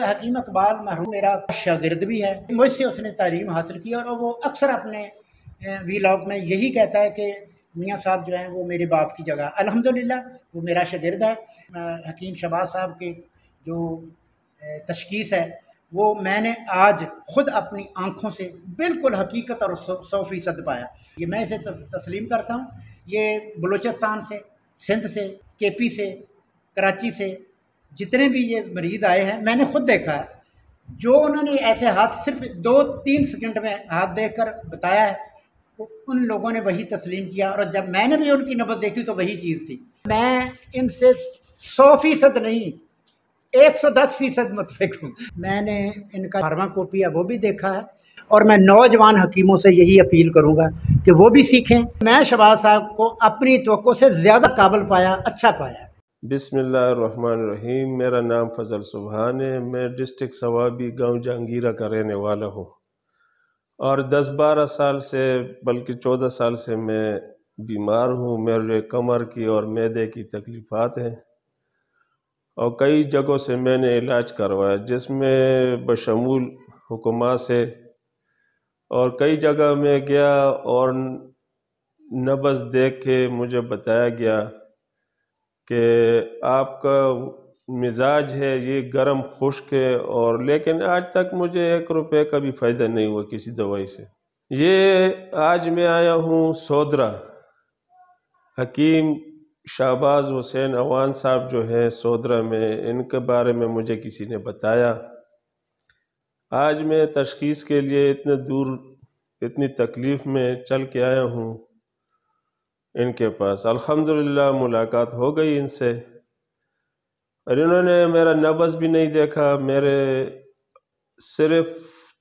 حکیم اقبال مرحوم میرا شاگرد بھی ہے، مجھ سے اس نے تعلیم حاصل کی اور وہ اکثر اپنے ویلاگ میں یہی کہتا ہے کہ میاں صاحب جو ہیں وہ میرے باپ کی جگہ، الحمدللہ وہ میرا شاگرد ہے۔ حکیم شہباز صاحب کے جو تشخیص ہے وہ میں نے آج خود اپنی آنکھوں سے بالکل حقیقت اور 100% پایا۔ یہ میں اسے تسلیم کرتا ہوں۔ یہ بلوچستان سے، سندھ سے، کے پی سے، کراچی سے جتنے بھی یہ مریض آئے ہیں میں نے خود دیکھا ہے، جو انہوں نے ایسے ہاتھ صرف 2-3 سیکنڈ میں ہاتھ دیکھ کر بتایا ہے، ان لوگوں نے وہی تسلیم کیا، اور جب میں نے بھی ان کی نبض دیکھی تو وہی چیز تھی۔ میں ان سے 100% نہیں 110% متفق ہوں۔ میں نے ان کا فارما کاپی ہے وہ بھی دیکھا ہے، اور میں نوجوان حکیموں سے یہی اپیل کروں گا کہ وہ بھی سیکھیں۔ میں شہباز صاحب کو اپنی توقع سے زیادہ قابل پایا، اچھا پایا۔ بسم اللہ الرحمن الرحیم۔ میرا نام فضل سبحان ہے، میں ڈسٹرکٹ سوابی گاؤں جہانگیرہ کا رہنے والا ہوں، اور 10-12 سال سے بلکہ 14 سال سے میں بیمار ہوں۔ میرے کمر کی اور معدے کی تکلیفات ہیں، اور کئی جگہوں سے میں نے علاج کروایا، جس میں بشمول حکومت سے، اور کئی جگہ میں گیا اور نبض دیکھ کے مجھے بتایا گیا کہ آپ کا مزاج ہے یہ گرم خشک ہے، اور لیکن آج تک مجھے 1 روپے کا بھی فائدہ نہیں ہوا کسی دوائی سے۔ یہ آج میں آیا ہوں سودرہ، حکیم شہباز حسین عوان صاحب جو ہے سودرہ میں، ان کے بارے میں مجھے کسی نے بتایا۔ آج میں تشخیص کے لیے اتنے دور اتنی تکلیف میں چل کے آیا ہوں ان کے پاس۔ الحمدللہ ملاقات ہو گئی ان سے، اور انہوں نے میرا نبض بھی نہیں دیکھا، میرے صرف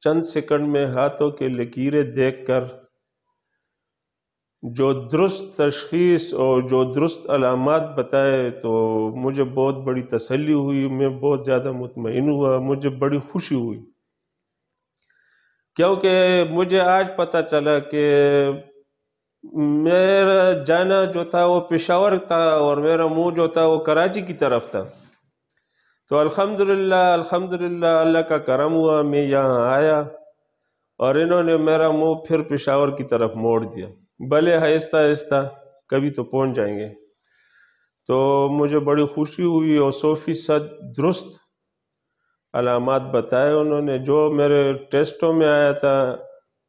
چند سیکنڈ میں ہاتھوں کے لکیریں دیکھ کر جو درست تشخیص اور جو درست علامات بتائے تو مجھے بہت بڑی تسلی ہوئی، میں بہت زیادہ مطمئن ہوا، مجھے بڑی خوشی ہوئی، کیونکہ مجھے آج پتہ چلا کہ میرا جانا جو تھا وہ پشاور تھا، اور میرا منہ جو تھا وہ کراچی کی طرف تھا۔ تو الحمدللہ اللہ کا کرم ہوا، میں یہاں آیا اور انہوں نے میرا منہ پھر پشاور کی طرف موڑ دیا، بھلے آہستہ آہستہ کبھی تو پہنچ جائیں گے۔ تو مجھے بڑی خوشی ہوئی، اور 100% درست علامات بتائے انہوں نے، جو میرے ٹیسٹوں میں آیا تھا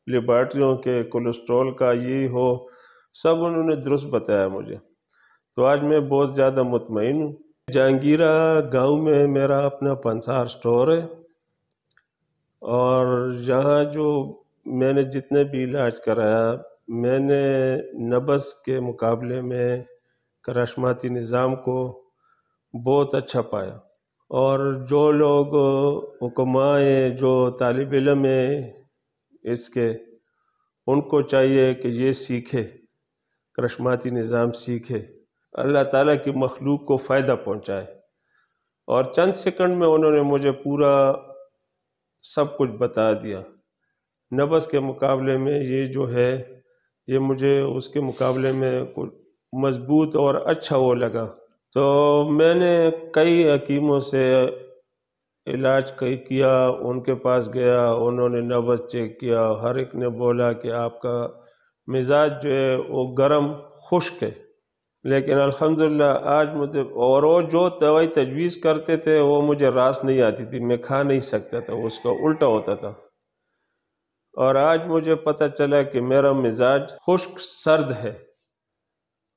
لیبارٹریوں کے، کولیسٹرول کا یہ ہو، سب انہوں نے درست بتایا مجھے۔ تو آج میں بہت زیادہ مطمئن ہوں۔ جہانگیرہ گاؤں میں میرا اپنا پنسار سٹور ہے، اور یہاں جو میں نے جتنے بھی علاج کرایا، میں نے نبض کے مقابلے میں کرشماتی نظام کو بہت اچھا پایا، اور جو لوگ حکماء ہیں، جو طالب علم ہیں اس کے، ان کو چاہیے کہ یہ سیکھے، کرشماتی نظام سیکھے، اللہ تعالیٰ کی مخلوق کو فائدہ پہنچائے۔ اور چند سیکنڈ میں انہوں نے مجھے پورا سب کچھ بتا دیا۔ نبض کے مقابلے میں یہ جو ہے، یہ مجھے اس کے مقابلے میں مضبوط اور اچھا وہ لگا۔ تو میں نے کئی حکیموں سے علاج کیا، ان کے پاس گیا، انہوں نے نبض چیک کیا، ہر ایک نے بولا کہ آپ کا مزاج جو ہے وہ گرم خشک ہے، لیکن الحمدللہ آج مجھے، اور وہ جو دوائی تجویز کرتے تھے وہ مجھے راس نہیں آتی تھی، میں کھا نہیں سکتا تھا، اس کا الٹا ہوتا تھا، اور آج مجھے پتہ چلا کہ میرا مزاج خشک سرد ہے۔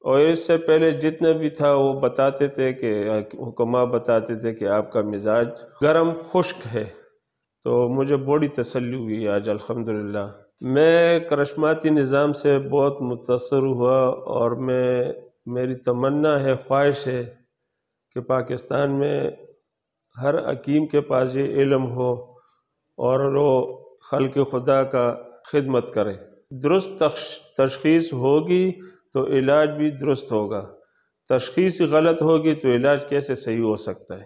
اور اس سے پہلے جتنے بھی تھا وہ بتاتے تھے کہ حکماء بتاتے تھے کہ آپ کا مزاج گرم خشک ہے۔ تو مجھے بڑی تسلی ہوئی آج الحمدللہ۔ میں کرشماتی نظام سے بہت متاثر ہوا، اور میری تمنا ہے، خواہش ہے کہ پاکستان میں ہر حکیم کے پاس یہ علم ہو، اور وہ خلق خدا کا خدمت کرے۔ درست تشخیص ہوگی تو علاج بھی درست ہوگا، تشخیص غلط ہوگی تو علاج کیسے صحیح ہو سکتا ہے؟